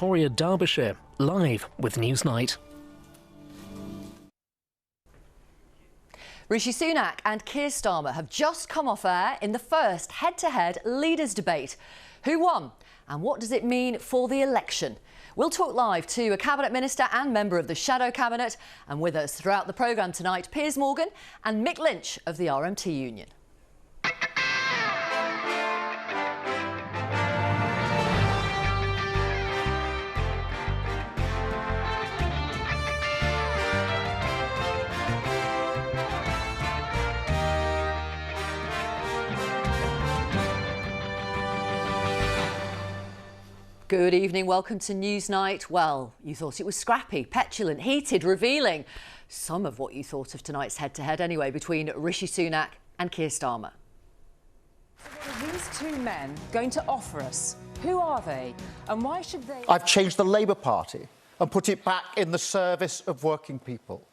Victoria Derbyshire, live with Newsnight. Rishi Sunak and Keir Starmer have just come off air in the first head-to-head leaders' debate. Who won? And what does it mean for the election? We'll talk live to a Cabinet Minister and member of the Shadow Cabinet. And with us throughout the programme tonight, Piers Morgan and Mick Lynch of the RMT Union. Good evening, welcome to Newsnight. Well, you thought it was scrappy, petulant, heated, revealing. Some of what you thought of tonight's head-to-head anyway between Rishi Sunak and Keir Starmer. What are these two men going to offer us? Who are they? And why should they... I've changed the Labour Party and put it back in the service of working people.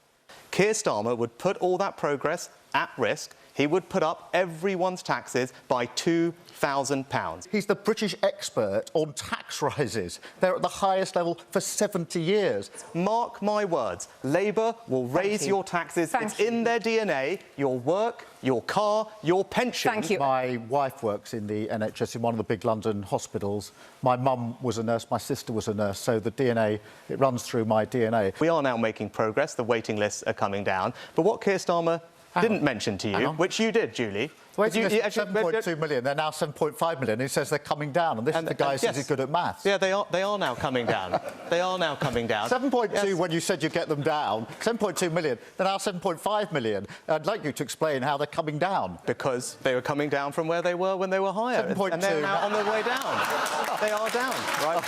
Keir Starmer would put all that progress at risk. He would put up everyone's taxes by £2,000. He's the British expert on tax rises. They're at the highest level for 70 years. Mark my words, Labour will raise your taxes. It's in their DNA, your work, your car, your pension. Thank you. My wife works in the NHS in one of the big London hospitals. My mum was a nurse, my sister was a nurse, so the DNA, it runs through my DNA. We are now making progress, the waiting lists are coming down. But what Keir Starmer didn't mention to you, which you did, Julie. Waiting list 7.2 million, they're now 7.5 million. He says they're coming down, and this is the guy who says he's good at maths. Yeah, they are now coming down. They are now coming down. 7.2 when you said you get them down, 7.2 million, they're now 7.5 million. I'd like you to explain how they're coming down. Because they were coming down from where they were when they were higher. 7.2. And they're now on their way down. They are down, right?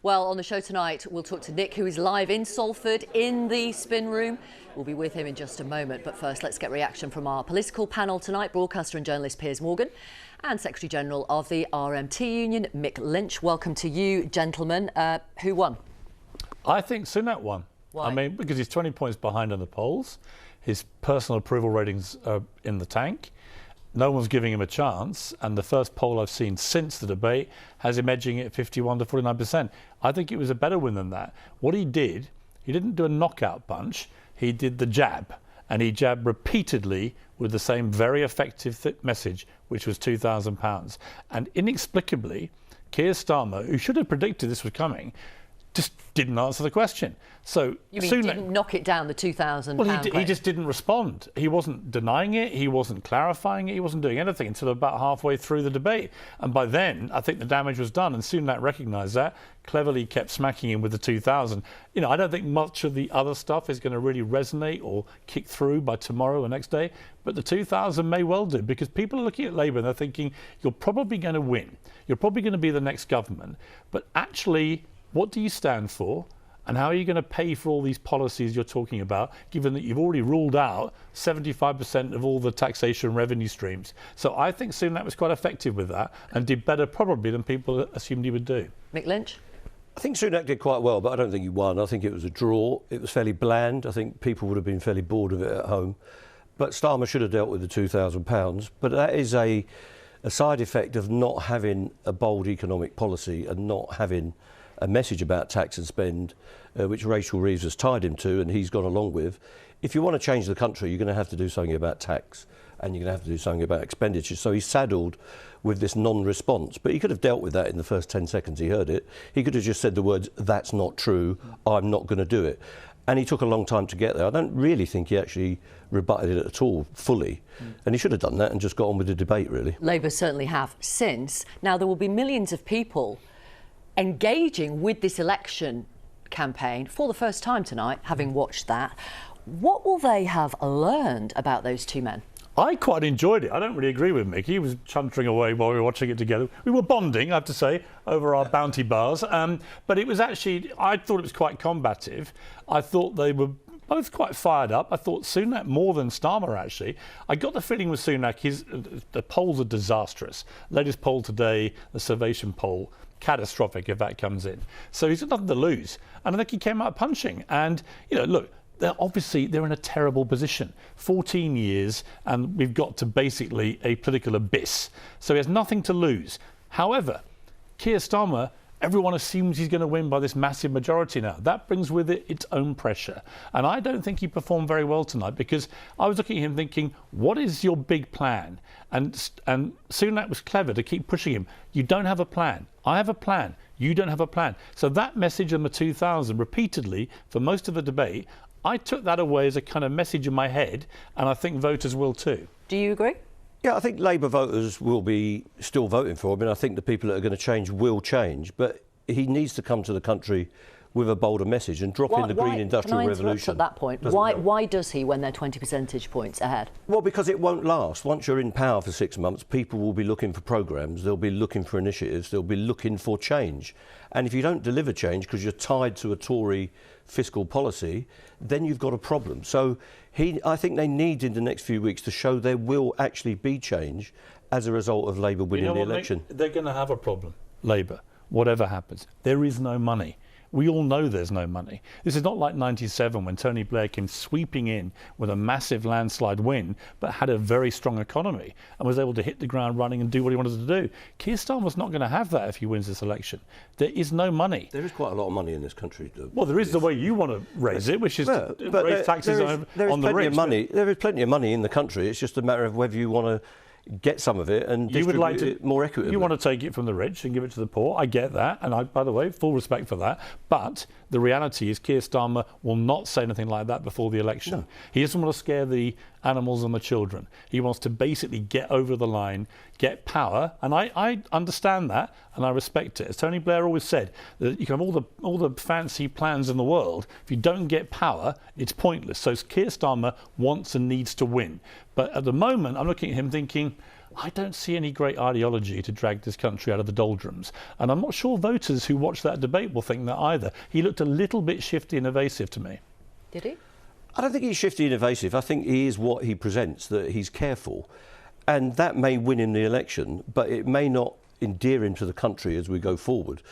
Well, on the show tonight, we'll talk to Nick, who is live in Salford in the spin room. We'll be with him in just a moment. But first, let's get reaction from our political panel tonight. Broadcaster and journalist Piers Morgan and Secretary-General of the RMT Union, Mick Lynch. Welcome to you, gentlemen. Who won? I think Sunak won. Why? I mean, because he's 20 points behind on the polls. His personal approval ratings are in the tank. No one's giving him a chance, and the first poll I've seen since the debate has him edging it 51 to 49%. I think it was a better win than that. What he did, he didn't do a knockout punch, he did the jab, and he jabbed repeatedly with the same very effective message, which was £2,000. And inexplicably, Keir Starmer, who should have predicted this was coming, just didn't answer the question. So you mean didn't knock it down, the £2,000? Well, he just didn't respond. He wasn't denying it. He wasn't clarifying it. He wasn't doing anything until about halfway through the debate. And by then, I think the damage was done. And Sunak recognised that, cleverly kept smacking him with the 2,000. You know, I don't think much of the other stuff is going to really resonate or kick through by tomorrow or next day. But the 2,000 may well do, because people are looking at Labour and they're thinking, you're probably going to win. You're probably going to be the next government. But actually, what do you stand for? And how are you going to pay for all these policies you're talking about, given that you've already ruled out 75% of all the taxation revenue streams? So I think Sunak was quite effective with that and did better probably than people assumed he would do. Mick Lynch? I think Sunak did quite well, but I don't think he won. I think it was a draw. It was fairly bland. I think people would have been fairly bored of it at home. But Starmer should have dealt with the £2,000. But that is a side effect of not having a bold economic policy and not having a message about tax and spend, which Rachel Reeves has tied him to and he's gone along with. If you want to change the country, you're going to have to do something about tax and you're going to have to do something about expenditure. So he's saddled with this non-response. But he could have dealt with that in the first 10 seconds he heard it. He could have just said the words, "That's not true, I'm not going to do it." And he took a long time to get there. I don't really think he actually rebutted it at all fully. And he should have done that and just got on with the debate, really. Labour certainly have since. Now, there will be millions of people engaging with this election campaign for the first time tonight, having watched that. What will they have learned about those two men? I quite enjoyed it. I don't really agree with Mick. He was chuntering away while we were watching it together. We were bonding, I have to say, over our bounty bars. But it was actually, I thought it was quite combative. I thought they were both quite fired up. I thought Sunak more than Starmer, actually. I got the feeling with Sunak, the polls are disastrous. Latest poll today, the Survation poll, catastrophic if that comes in. So he's got nothing to lose. And I think he came out punching. And, you know, look, they're in a terrible position. 14 years, and we've got to basically a political abyss. So he has nothing to lose. However, Keir Starmer, everyone assumes he's going to win by this massive majority now. That brings with it its own pressure. And I don't think he performed very well tonight, because I was looking at him thinking, what is your big plan? And Sunak was clever to keep pushing him. You don't have a plan. I have a plan. You don't have a plan. So that message on the 2000 repeatedly for most of the debate, I took that away as a kind of message in my head, and I think voters will too. Do you agree? Yeah, I think Labour voters will be still voting for him, and I think the people that are going to change will change. But he needs to come to the country with a bolder message and drop in the green industrial revolution. At that point, why does he when they're 20 percentage points ahead? Well, because it won't last. Once you're in power for 6 months, people will be looking for programmes, they'll be looking for initiatives, they'll be looking for change. And if you don't deliver change because you're tied to a Tory fiscal policy, then you've got a problem. So I think they need in the next few weeks to show there will actually be change as a result of Labour winning the election. They're going to have a problem, Labour, whatever happens. There is no money. We all know there's no money. This is not like 97 when Tony Blair came sweeping in with a massive landslide win, but had a very strong economy and was able to hit the ground running and do what he wanted to do. Keir Starmer's not going to have that if he wins this election. There is no money. There is quite a lot of money in this country. Well, there is the way you want to raise it, which is to raise taxes on the rich. There is plenty of money in the country. It's just a matter of whether you want to get some of it and distribute it more equitably. You want to take it from the rich and give it to the poor. I get that, and by the way, full respect for that. But the reality is Keir Starmer will not say anything like that before the election. No. He doesn't want to scare the animals and the children. He wants to basically get over the line, get power, and I understand that and I respect it. As Tony Blair always said, that you can have all the fancy plans in the world. If you don't get power, it's pointless. So Keir Starmer wants and needs to win. But at the moment, I'm looking at him thinking, I don't see any great ideology to drag this country out of the doldrums. And I'm not sure voters who watch that debate will think that either. He looked a little bit shifty and evasive to me. Did he? I don't think he's shifty and evasive. I think he is what he presents, that he's careful. And that may win him the election, but it may not endear him to the country as we go forward.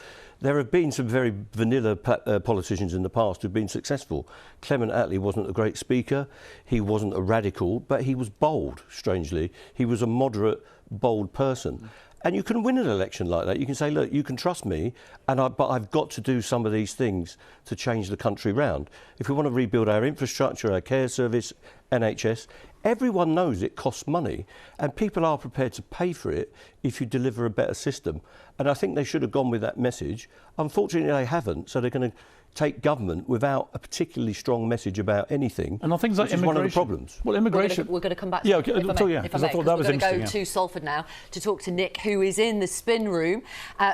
There have been some very vanilla politicians in the past who've been successful. Clement Attlee wasn't a great speaker, he wasn't a radical, but he was bold, strangely. He was a moderate, bold person. And you can win an election like that. You can say, look, you can trust me, but I've got to do some of these things to change the country round. If we want to rebuild our infrastructure, our care service, NHS, everyone knows it costs money, and people are prepared to pay for it if you deliver a better system. And I think they should have gone with that message. Unfortunately, they haven't, so they're going to take government without a particularly strong message about anything. And on things like immigration, one of the problems. Well, immigration. We're going to come back to I thought that was interesting. We're going to go to Salford now to talk to Nick, who is in the spin room.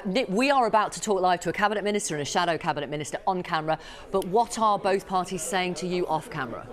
Nick, we are about to talk live to a cabinet minister and a shadow cabinet minister on camera. But what are both parties saying to you off camera?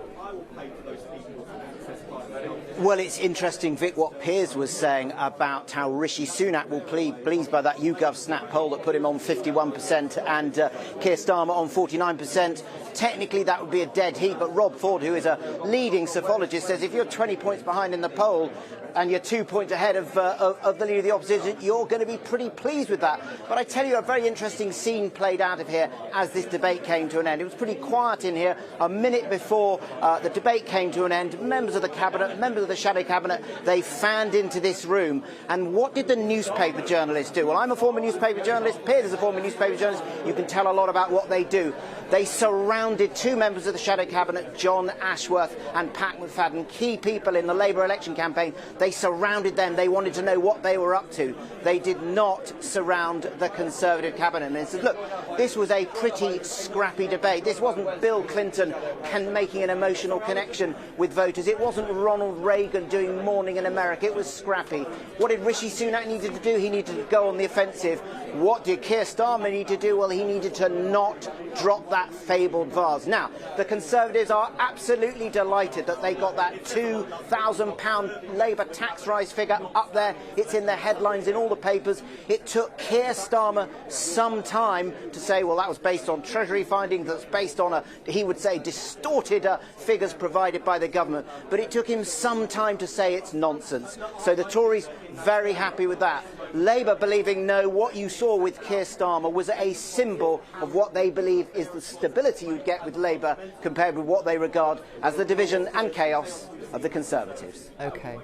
Well, it's interesting, Vic, what Piers was saying about how Rishi Sunak will pleased by that YouGov snap poll that put him on 51% and Keir Starmer on 49%. Technically, that would be a dead heat, but Rob Ford, who is a leading psephologist, says if you're 20 points behind in the poll and you're 2 points ahead of the leader of the opposition, you're going to be pretty pleased with that. But I tell you, a very interesting scene played out of here as this debate came to an end. It was pretty quiet in here. A minute before the debate came to an end, members of the cabinet, members of the shadow cabinet, they fanned into this room. And what did the newspaper journalists do? Well, I'm a former newspaper journalist. Piers is a former newspaper journalist. You can tell a lot about what they do. They surrounded two members of the shadow cabinet, John Ashworth and Pat McFadden, key people in the Labour election campaign. They surrounded them. They wanted to know what they were up to. They did not surround the Conservative cabinet ministers. Look, this was a pretty scrappy debate. This wasn't Bill Clinton making an emotional connection with voters. It wasn't Ronald Reagan doing Morning in America. It was scrappy. What did Rishi Sunak need to do? He needed to go on the offensive. What did Keir Starmer need to do? Well, he needed to not drop that fabled vase. Now, the Conservatives are absolutely delighted that they got that £2,000 Labour tax rise figure up there. It's in the headlines in all the papers. It took Keir Starmer some time to say, well, that was based on Treasury findings, that's based on, he would say, distorted figures provided by the government. But it took him some time to say it's nonsense. So the Tories very happy with that. Labour believing, no, what you saw with Keir Starmer was a symbol of what they believe is the stability you'd get with Labour compared with what they regard as the division and chaos of the Conservatives. OK.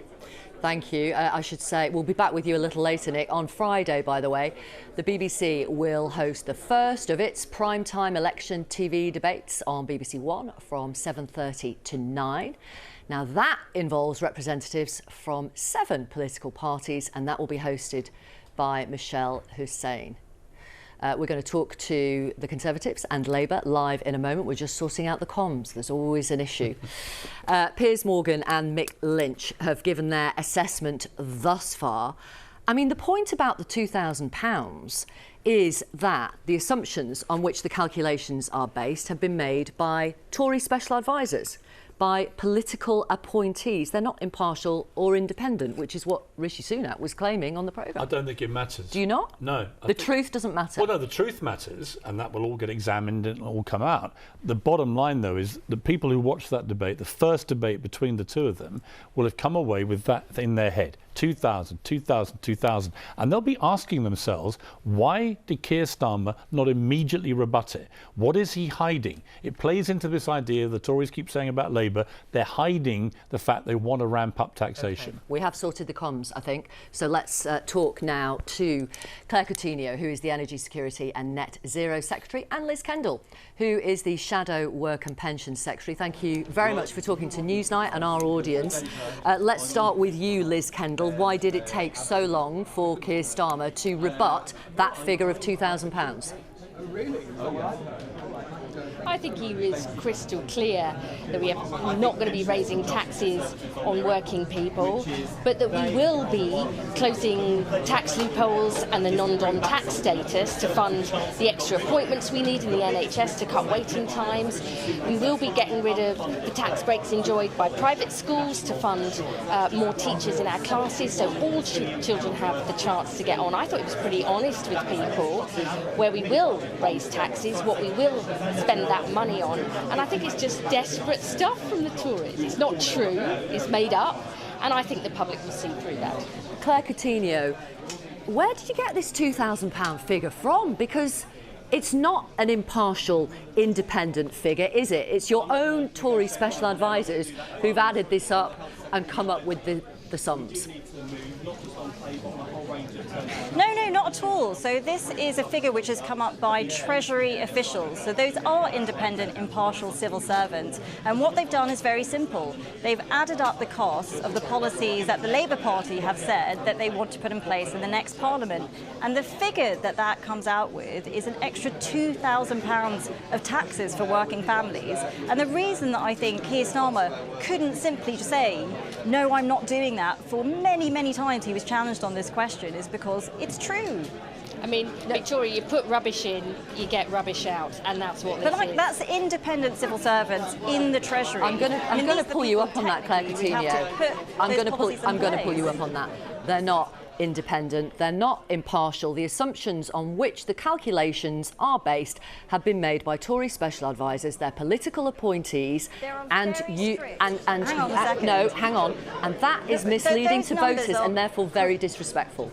Thank you. I should say, we'll be back with you a little later, Nick. On Friday, by the way, the BBC will host the first of its primetime election TV debates on BBC One from 7:30 to 9. Now, that involves representatives from 7 political parties, and that will be hosted by Michelle Hussein. We're going to talk to the Conservatives and Labour live in a moment. We're just sorting out the comms. There's always an issue. Piers Morgan and Mick Lynch have given their assessment thus far. I mean, the point about the £2,000 is that the assumptions on which the calculations are based have been made by Tory special advisers, by political appointees. They're not impartial or independent, which is what Rishi Sunak was claiming on the programme. I don't think it matters. Do you not? No. The truth doesn't matter? Well, no, the truth matters, and that will all get examined and it'll all come out. The bottom line, though, is the people who watched that debate, the first debate between the two of them, will have come away with that in their head. 2,000, 2,000, 2,000. And they'll be asking themselves, why did Keir Starmer not immediately rebut it? What is he hiding? It plays into this idea the Tories keep saying about Labour. They're hiding the fact they want to ramp up taxation. Okay. We have sorted the comms, I think. So let's talk now to Claire Coutinho, who is the Energy Security and Net Zero Secretary, and Liz Kendall, who is the Shadow Work and Pensions Secretary. Thank you very much for talking to Newsnight and our audience. Let's start with you, Liz Kendall. Why did it take so long for Keir Starmer to rebut that figure of £2,000? I think he was crystal clear that we are not going to be raising taxes on working people, but that we will be closing tax loopholes and the non-dom tax status to fund the extra appointments we need in the NHS to cut waiting times. We will be getting rid of the tax breaks enjoyed by private schools to fund more teachers in our classes, so all children have the chance to get on. I thought it was pretty honest with people where we will raise taxes, what we will spend that money on, and I think it's just desperate stuff from the Tories. It's not true, it's made up, and I think the public will see through that. Claire Coutinho, where did you get this £2,000 figure from? Because it's not an impartial, independent figure, is it? It's your own Tory special advisers who've added this up and come up with the sums. No, not at all. So this is a figure which has come up by Treasury officials. So those are independent, impartial civil servants. And what they've done is very simple. They've added up the costs of the policies that the Labour Party have said that they want to put in place in the next Parliament. And the figure that comes out with is an extra £2,000 of taxes for working families. And the reason that I think Keir Starmer couldn't simply just say, no, I'm not doing that, for many, many times he was challenged on this question, is because it's true. I mean, Victoria, you put rubbish in, you get rubbish out, and that's what this is. That's independent civil servants in the Treasury. I'm going to pull you up on that, Claire Coutinho. I'm going to pull you up on that. They're not independent, they're not impartial. The assumptions on which the calculations are based have been made by Tory special advisers, their political appointees, and you and no, hang on, and that is misleading to voters and therefore very disrespectful.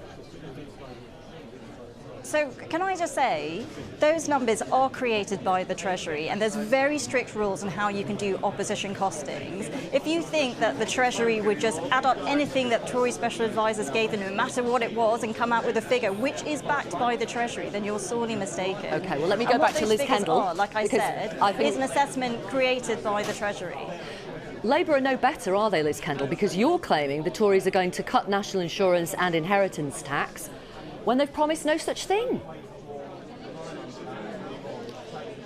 So can I just say, those numbers are created by the Treasury, and there's very strict rules on how you can do opposition costings. If you think that the Treasury would just add up anything that Tory special advisers gave them, no matter what it was, and come out with a figure which is backed by the Treasury, then you're sorely mistaken. OK, well, let me go back to Liz Kendall. Like I said, is an assessment created by the Treasury. Labour are no better, are they, Liz Kendall? Because you're claiming the Tories are going to cut national insurance and inheritance tax when they've promised no such thing.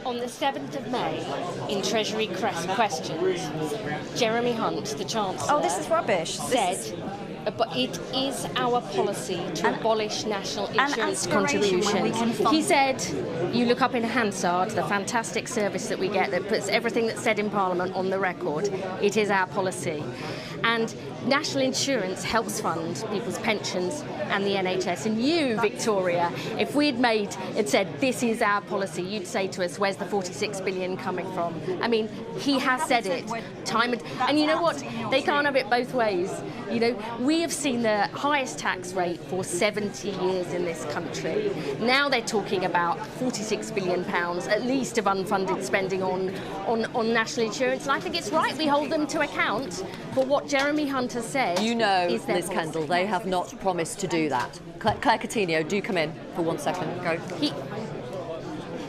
On the 7th of May, in Treasury questions, Jeremy Hunt, the Chancellor... Oh, this is rubbish. ...said, but it is our policy to abolish national insurance contributions. He said, you look up in Hansard, the fantastic service that we get that puts everything that's said in Parliament on the record. It is our policy. And national insurance helps fund people's pensions and the NHS. And you, Victoria, if we'd made it said, this is our policy, you'd say to us, where's the 46 billion coming from? I mean, he has said it time and you know what? They can't have it both ways. You know, we have seen the highest tax rate for 70 years in this country. Now they're talking about £46 billion at least of unfunded spending on national insurance. And I think it's right we hold them to account for what Jeremy Hunt has said You know, is their Liz policy. Kendall, they have not promised to do that. Claire Coutinho, do come in for 1 second. Go.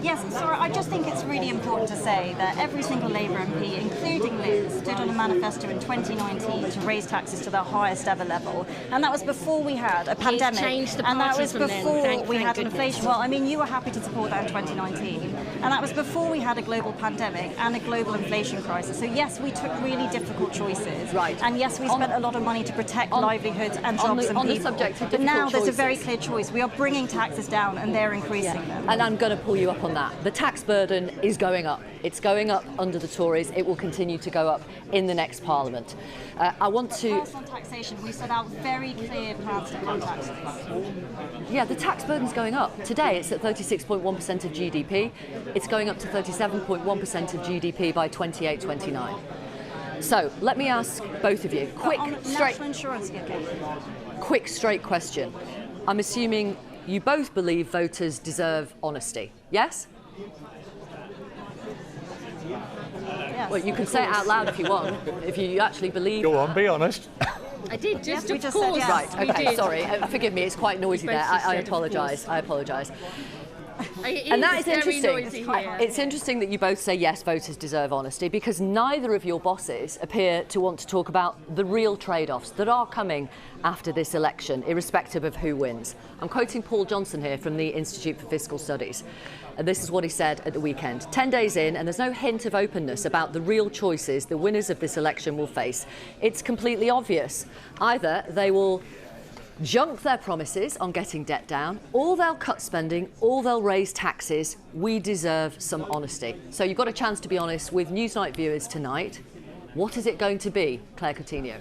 Yes, sorry, I just think it's really important to say that every single Labour MP, including Liz, stood on a manifesto in 2019 to raise taxes to the highest ever level. And that was before we had a pandemic. changed the and that party was from then, before we thank had goodness. inflation. Well, I mean, you were happy to support that in 2019. And that was before we had a global pandemic and a global inflation crisis. So yes, we took really difficult choices. Right. And yes, we spent a lot of money to protect livelihoods and jobs and on the people. subject of but now difficult there's a very choices. clear choice. We are bringing taxes down and they're increasing them. And I'm going to pull you up on that. The tax burden is going up. It's going up under the Tories. It will continue to go up in the next Parliament. I want to... Personal taxation, we set out very clear plans to cut taxes. Yeah, the tax burden's going up. Today it's at 36.1% of GDP. It's going up to 37.1% of GDP by 28-29. So let me ask both of you, quick, straight... National insurance, okay. Quick, straight question. I'm assuming you both believe voters deserve honesty, yes? Yes, Well, you can say it out loud if you want, if you actually believe Go that. on, be honest. I did, just we of just said course. yes. Right, we okay, did. sorry. Forgive me, it's quite noisy both there. just I said, of apologise. course. I apologise. It And that is very interesting. noisy here. It's interesting that you both say yes, voters deserve honesty, because neither of your bosses appear to want to talk about the real trade-offs that are coming after this election, irrespective of who wins. I'm quoting Paul Johnson here from the Institute for Fiscal Studies. And this is what he said at the weekend. 10 days in, and there's no hint of openness about the real choices the winners of this election will face. It's completely obvious. Either they will junk their promises on getting debt down, or they'll cut spending, or they'll raise taxes. We deserve some honesty. So you've got a chance to be honest with Newsnight viewers tonight. What is it going to be, Claire Coutinho?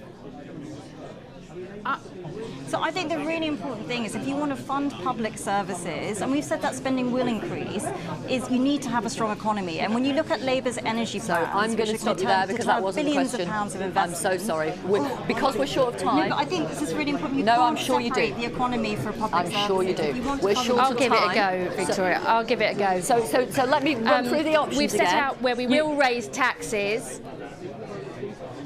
So I think the really important thing is if you want to fund public services, and we've said that spending will increase, is you need to have a strong economy. And when you look at Labour's energy plans, I'm going to stop you there because that wasn't the billions question. of pounds of I'm investment. so sorry. Because we're short of time. No, but I think this is really important. You No, can't I'm sure you do. separate the economy for public I'm services. sure you do. If you want to We're fund short I'll of give it a time. go, Victoria. I'll give it a go. So let me run through the options We've set again. out where we will raise taxes.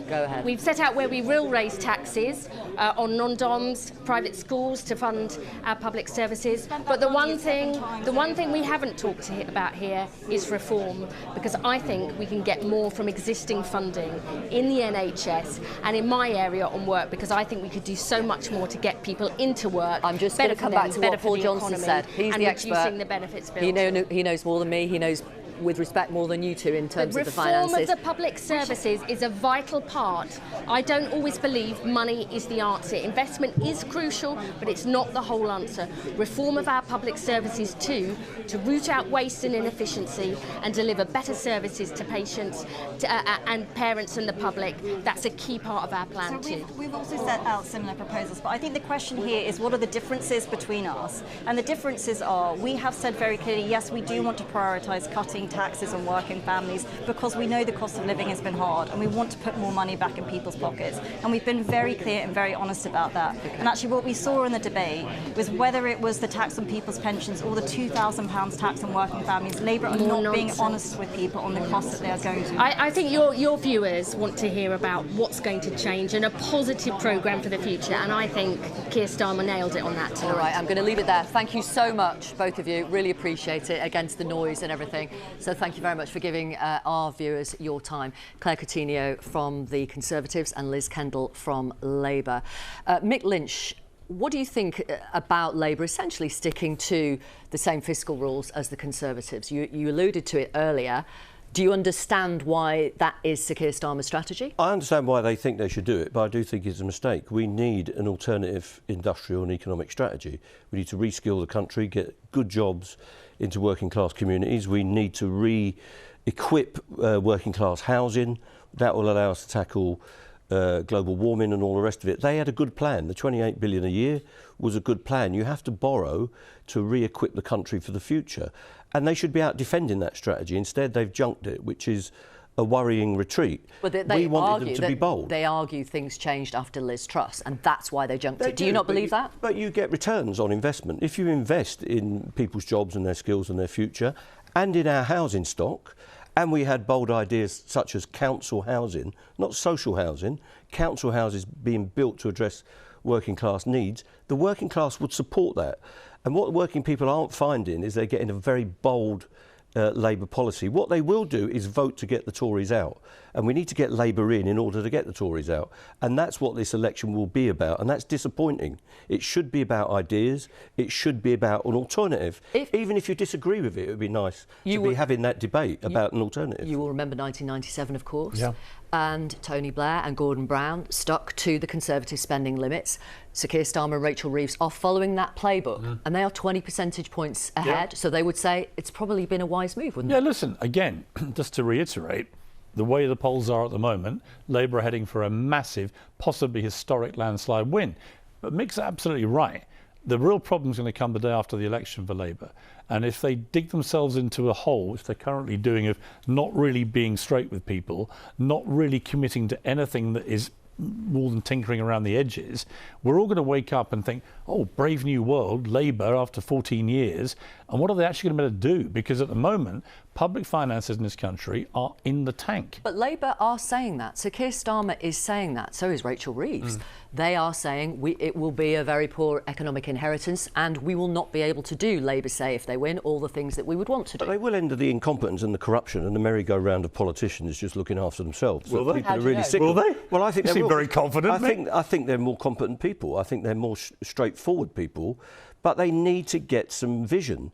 Go ahead. We've set out where we will raise taxes on non-DOMs, private schools to fund our public services. But the one thing we haven't talked about here is reform, because I think we can get more from existing funding in the NHS and in my area on work, because I think we could do so much more to get people into work. I'm just going to come back to what Paul Johnson said. He's the expert. Reducing the benefits bill. He knows more than me. He knows, with respect, more than you two in terms of the finances. Reform of the public services is a vital part. I don't always believe money is the answer. Investment is crucial, but it's not the whole answer. Reform of our public services too, to root out waste and inefficiency and deliver better services to patients and parents and the public. That's a key part of our plan too. We've also set out similar proposals, but I think the question here is what are the differences between us? And the differences are, we have said very clearly, yes, we do want to prioritise cutting taxes on working families because we know the cost of living has been hard and we want to put more money back in people's pockets. And we've been very clear and very honest about that. And actually what we saw in the debate was whether it was the tax on people's pensions or the £2,000 tax on working families, Labour are not being honest with people on the costs that they are going to. I think your viewers want to hear about what's going to change and a positive programme for the future, and I think Keir Starmer nailed it on that tonight. All right, I'm going to leave it there. Thank you so much, both of you. Really appreciate it, against the noise and everything. So thank you very much for giving our viewers your time. Claire Coutinho from the Conservatives and Liz Kendall from Labour. Mick Lynch, what do you think about Labour essentially sticking to the same fiscal rules as the Conservatives? You alluded to it earlier. Do you understand why that is Sir Keir Starmer's strategy? I understand why they think they should do it, but I do think it's a mistake. We need an alternative industrial and economic strategy. We need to reskill the country, get good jobs into working class communities. We need to re-equip working class housing. That will allow us to tackle global warming and all the rest of it. They had a good plan. The 28 billion a year was a good plan. You have to borrow to re-equip the country for the future. And they should be out defending that strategy. Instead, they've junked it, which is a worrying retreat. But we wanted them to be bold. They argue things changed after Liz Truss, and that's why they junked it. Do you not believe that? But you get returns on investment. If you invest in people's jobs and their skills and their future, and in our housing stock, And we had bold ideas such as council housing, not social housing, council houses being built to address working class needs. The working class would support that. And what working people aren't finding is they're getting a very bold Labour policy. What they will do is vote to get the Tories out. And we need to get Labour in order to get the Tories out. And that's what this election will be about. And that's disappointing. It should be about ideas. It should be about an alternative. Even if you disagree with it, it would be nice to be having that debate about an alternative. You will remember 1997, of course. Yeah. And Tony Blair and Gordon Brown stuck to the Conservative spending limits. Sir Keir Starmer and Rachel Reeves are following that playbook, and they are 20 percentage points ahead. So they would say it's probably been a wise move, wouldn't it? Yeah, listen, again, just to reiterate, the way the polls are at the moment, Labour are heading for a massive, possibly historic landslide win. But Mick's absolutely right. The real problem's going to come the day after the election for Labour. And if they dig themselves into a hole, which they're currently doing, of not really being straight with people, not really committing to anything that is more than tinkering around the edges, we're all going to wake up and think, oh, brave new world, Labour after 14 years, and what are they actually going to be able to do? Because at the moment, public finances in this country are in the tank. But Labour are saying that. Sir Keir Starmer is saying that. So is Rachel Reeves. They are saying it will be a very poor economic inheritance and we will not be able to do, Labour say, if they win, all the things that we would want to do. But they will end the incompetence and the corruption and the merry-go-round of politicians just looking after themselves. Will they? People are really sick. Will they? Well, I think they seem very confident. I think they're more competent people. I think they're more straightforward people. But they need to get some vision.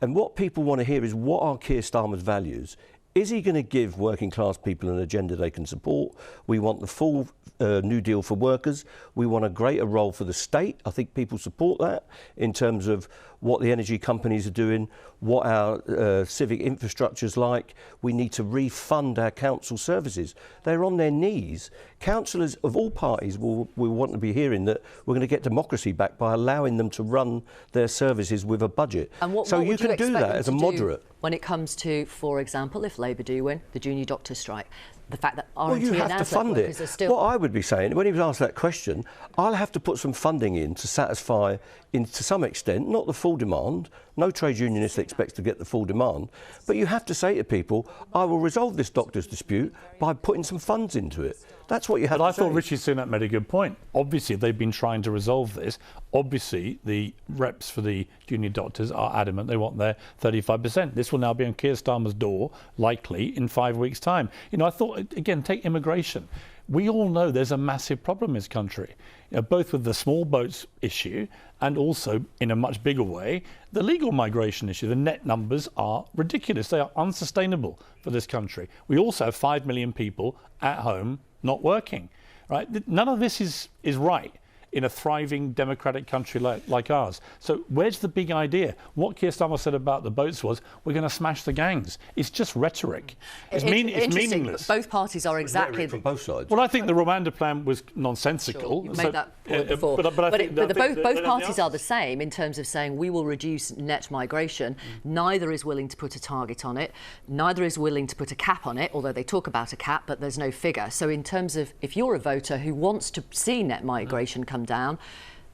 And what people want to hear is, what are Keir Starmer's values? Is he going to give working class people an agenda they can support? We want the full New Deal for workers. We want a greater role for the state. I think people support that in terms of what the energy companies are doing, what our civic infrastructure's like. We need to refund our council services. They're on their knees. Councillors of all parties will want to be hearing that we're going to get democracy back by allowing them to run their services with a budget. And what so you can do that as a moderate. When it comes to, for example, if Labour do win, the junior doctor strike, the fact that Well, you have to fund it. Still... What I would be saying, when he was asked that question, I'll have to put some funding in to satisfy, to some extent, not the full demand. No trade unionist expects to get the full demand. But you have to say to people, I will resolve this doctor's dispute by putting some funds into it. That's what you have to say. But I thought Richie Sunak made a good point. Obviously, they've been trying to resolve this. Obviously, the reps for the junior doctors are adamant they want their 35%. This will now be on Keir Starmer's door, likely, in 5 weeks' time. You know, I thought, again, take immigration. We all know there's a massive problem in this country, you know, both with the small boats issue and also, in a much bigger way, the legal migration issue. The net numbers are ridiculous. They are unsustainable for this country. We also have 5 million people at home not working, right? None of this is right in a thriving democratic country like ours. So where's the big idea? What Keir Starmer said about the boats was, we're going to smash the gangs. It's just rhetoric. It's meaningless. Both parties are exactly... From both sides. Well, I think the Rwanda plan was nonsensical. Sure, you made that point before. But both parties are the same in terms of saying we will reduce net migration. Neither is willing to put a target on it. Neither is willing to put a cap on it, although they talk about a cap, but there's no figure. So in terms of, if you're a voter who wants to see net migration come down,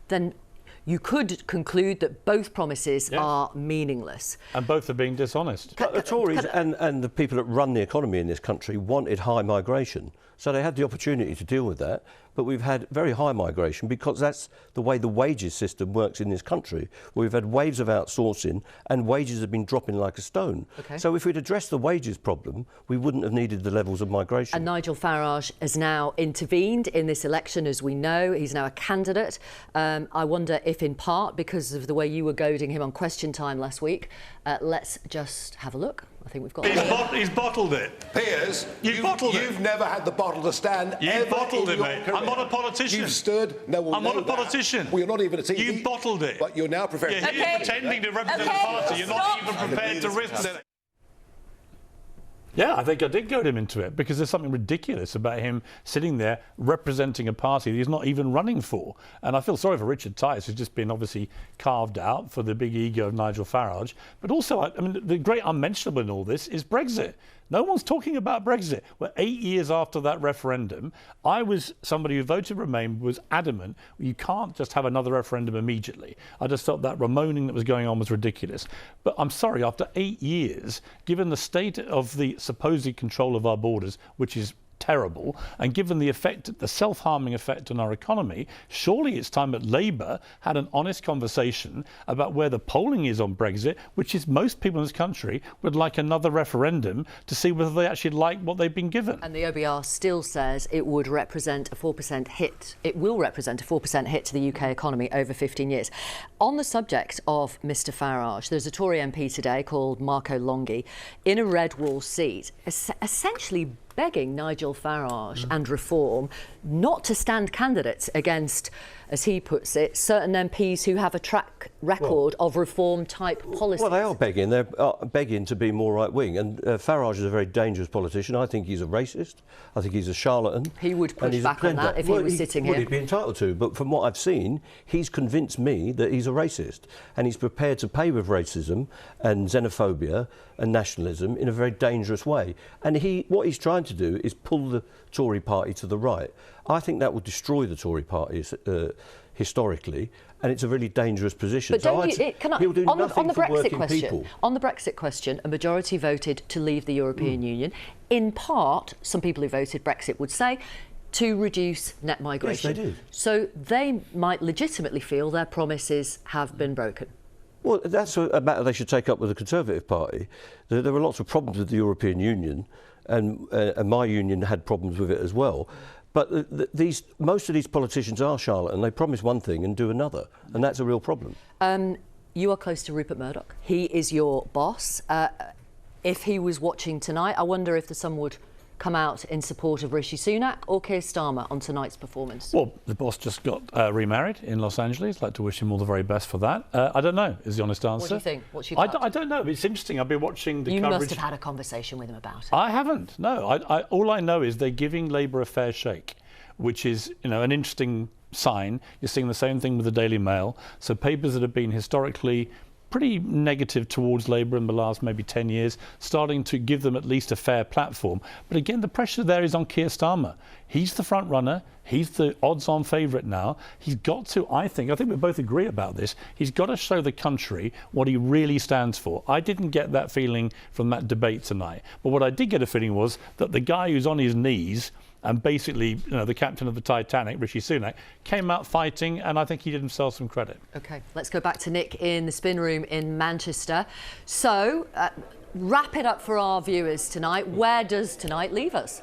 then you could conclude that both promises are meaningless. And both are being dishonest. But the Tories and the people that run the economy in this country wanted high migration. So they had the opportunity to deal with that. But we've had very high migration because that's the way the wages system works in this country. We've had waves of outsourcing and wages have been dropping like a stone. Okay. So if we'd addressed the wages problem, we wouldn't have needed the levels of migration. And Nigel Farage has now intervened in this election, as we know. He's now a candidate. I wonder if, in part, because of the way you were goading him on Question Time last week, let's just have a look. I think we've got... He's bottled it. Piers, you've never had the bottle to stand. You bottled it, mate. I'm not a politician. You've stood... No, I'm not a politician. Well, you're not even a TV. You bottled it. But you're now prepared... You're pretending to represent the party. You're not even prepared to risk it. Yeah, I think I did goad him into it because there's something ridiculous about him sitting there representing a party that he's not even running for. And I feel sorry for Richard Tice, who's just been obviously carved out for the big ego of Nigel Farage. But also, I mean, the great unmentionable in all this is Brexit. No one's talking about Brexit. We're 8 years after that referendum. I was somebody who voted Remain, was adamant you can't just have another referendum immediately. I just felt that bemoaning that was going on was ridiculous. But I'm sorry, after 8 years, given the state of the supposed control of our borders, which is terrible, and given the effect, the self-harming effect on our economy, surely it's time that Labour had an honest conversation about where the polling is on Brexit, which is most people in this country would like another referendum to see whether they actually like what they've been given. And the OBR still says it would represent a 4% hit. It will represent a 4% hit to the UK economy over 15 years. On the subject of Mr Farage, there's a Tory MP today called Marco Longhi in a red wall seat, essentially begging Nigel Farage and Reform not to stand candidates against, as he puts it, certain MPs who have a track record of Reform-type policies. Well, they are begging. They're begging to be more right-wing. And Farage is a very dangerous politician. I think he's a racist. I think he's a charlatan. He would push back on that if he was sitting here. Well, he'd be entitled to. But from what I've seen, he's convinced me that he's a racist. And he's prepared to pay with racism and xenophobia and nationalism in a very dangerous way. And what he's trying to do is pull the Tory party to the right. I think that will destroy the Tory party historically, and it's a really dangerous position. But so he'll do on nothing the for Brexit working question, people. On the Brexit question, a majority voted to leave the European Union. In part, some people who voted Brexit would say, to reduce net migration. Yes, they did. So they might legitimately feel their promises have been broken. Well, that's a matter they should take up with the Conservative Party. There were lots of problems with the European Union, and my union had problems with it as well. But most of these politicians are charlatan. They promise one thing and do another, and that's a real problem. You are close to Rupert Murdoch. He is your boss. If he was watching tonight, I wonder if the Sun would come out in support of Rishi Sunak or Keir Starmer on tonight's performance? Well, the boss just got remarried in Los Angeles. I'd like to wish him all the very best for that. I don't know, is the honest answer. What do you think? What's your I don't know. It's interesting. I've been watching the coverage. You must have had a conversation with him about it. I haven't, no. All I know is they're giving Labour a fair shake, which is, an interesting sign. You're seeing the same thing with the Daily Mail. So papers that have been historically pretty negative towards Labour in the last maybe 10 years, starting to give them at least a fair platform. But again, the pressure there is on Keir Starmer. He's the front runner. He's the odds-on favourite now. He's got to, I think we both agree about this, he's got to show the country what he really stands for. I didn't get that feeling from that debate tonight. But what I did get a feeling was that the guy who's on his knees and basically, the captain of the Titanic, Rishi Sunak, came out fighting, and I think he did himself some credit. OK, let's go back to Nick in the spin room in Manchester. So, wrap it up for our viewers tonight. Where does tonight leave us?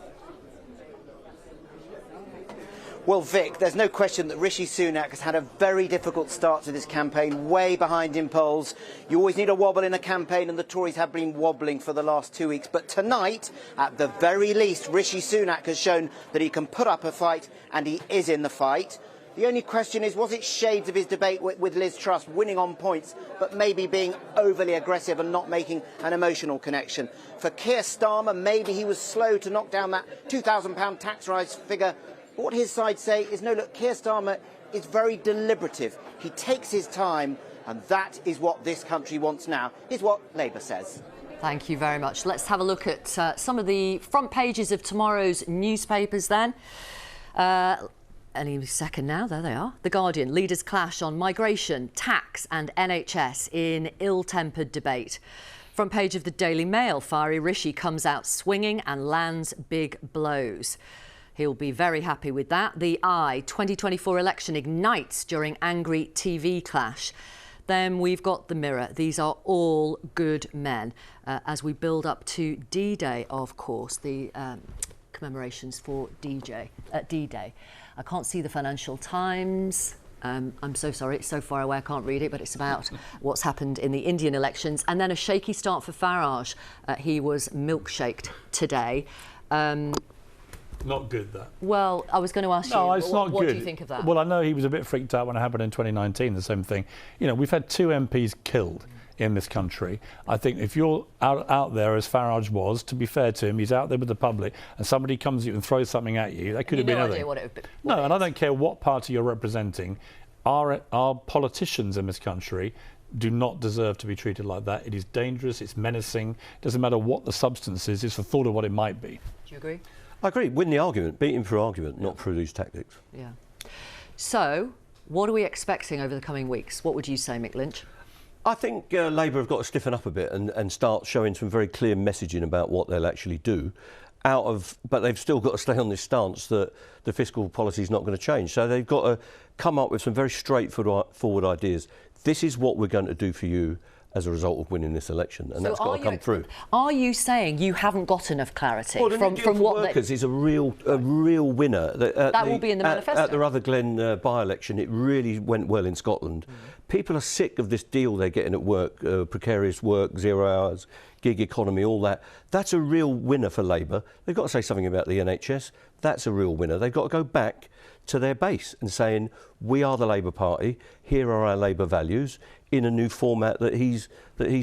Well, Vic, there's no question that Rishi Sunak has had a very difficult start to this campaign, way behind in polls. You always need a wobble in a campaign, and the Tories have been wobbling for the last 2 weeks. But tonight, at the very least, Rishi Sunak has shown that he can put up a fight, and he is in the fight. The only question is, was it shades of his debate with Liz Truss, winning on points, but maybe being overly aggressive and not making an emotional connection? For Keir Starmer, maybe he was slow to knock down that £2,000 tax rise figure. But what his side say is, no, look, Keir Starmer is very deliberative. He takes his time, and that is what this country wants now, is what Labour says. Thank you very much. Let's have a look at some of the front pages of tomorrow's newspapers then. Any second now, there they are. The Guardian, leaders clash on migration, tax and NHS in ill-tempered debate. Front page of the Daily Mail, fiery Rishi comes out swinging and lands big blows. He'll be very happy with that. The Eye, 2024 election ignites during angry TV clash. Then we've got the Mirror. These are all good men. As we build up to D-Day, of course, the commemorations for D-Day. I can't see the Financial Times. I'm so sorry, it's so far away I can't read it, but it's about what's happened in the Indian elections. And then a shaky start for Farage. He was milkshaked today. Not good, that. Well, I was going to ask you, what do you think of that? Well, I know he was a bit freaked out when it happened in 2019, the same thing. We've had 2 MPs killed in this country. I think if you're out there, as Farage was, to be fair to him, he's out there with the public, and somebody comes at you and throws something at you, that could have been anything. Idea what it would be. No, and I don't care what party you're representing. Our politicians in this country do not deserve to be treated like that. It is dangerous, it's menacing, it doesn't matter what the substance is, it's the thought of what it might be. Do you agree? I agree. Win the argument, beat him through argument, not through these tactics. Yeah. So, what are we expecting over the coming weeks? What would you say, Mick Lynch? I think Labour have got to stiffen up a bit and start showing some very clear messaging about what they'll actually do. But they've still got to stay on this stance that the fiscal policy is not going to change. So they've got to come up with some very straightforward ideas. This is what we're going to do for you as a result of winning this election, and so that's got to come through. Are you saying you haven't got enough clarity from what workers is a real winner? That will be in the manifesto. At the Rutherglen by-election, it really went well in Scotland. People are sick of this deal they're getting at work, precarious work, 0 hours, gig economy, all that. That's a real winner for Labour. They've got to say something about the NHS. That's a real winner. They've got to go back to their base and saying, we are the Labour Party, here are our Labour values, in a new format that he's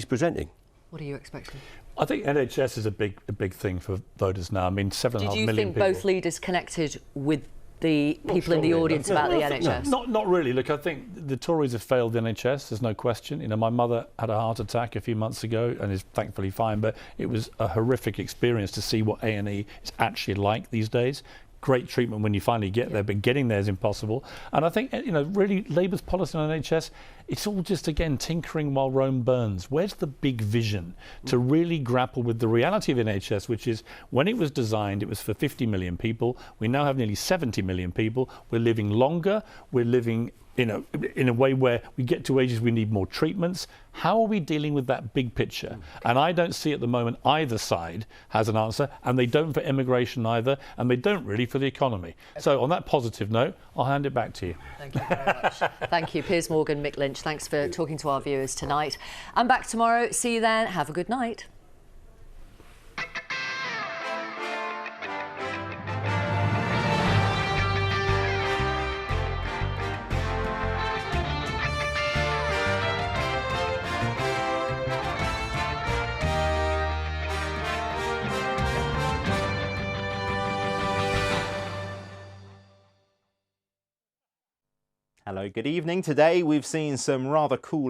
presenting. What are you expecting? I think NHS is a big thing for voters now. I mean, 7.5 million people. Did you think both leaders connected with the people in the audience about the NHS? Not really. Look, I think the Tories have failed the NHS, there's no question. You know, my mother had a heart attack a few months ago and is thankfully fine, but it was a horrific experience to see what A&E is actually like these days. Great treatment when you finally get there, but getting there is impossible. And I think, you know, really Labour's policy on NHS, it's all just, again, tinkering while Rome burns. Where's the big vision to really grapple with the reality of NHS, which is when it was designed, it was for 50 million people. We now have nearly 70 million people. We're living longer. We're living in a way where we get to ages we need more treatments. How are we dealing with that big picture? And I don't see at the moment either side has an answer, and they don't for immigration either, and they don't really for the economy. So on that positive note, I'll hand it back to you. Thank you very much. Thank you, Piers Morgan, Mick Lynch. Thanks for talking to our viewers tonight. I'm back tomorrow. See you then. Have a good night. Hello, good evening. Today we've seen some rather cool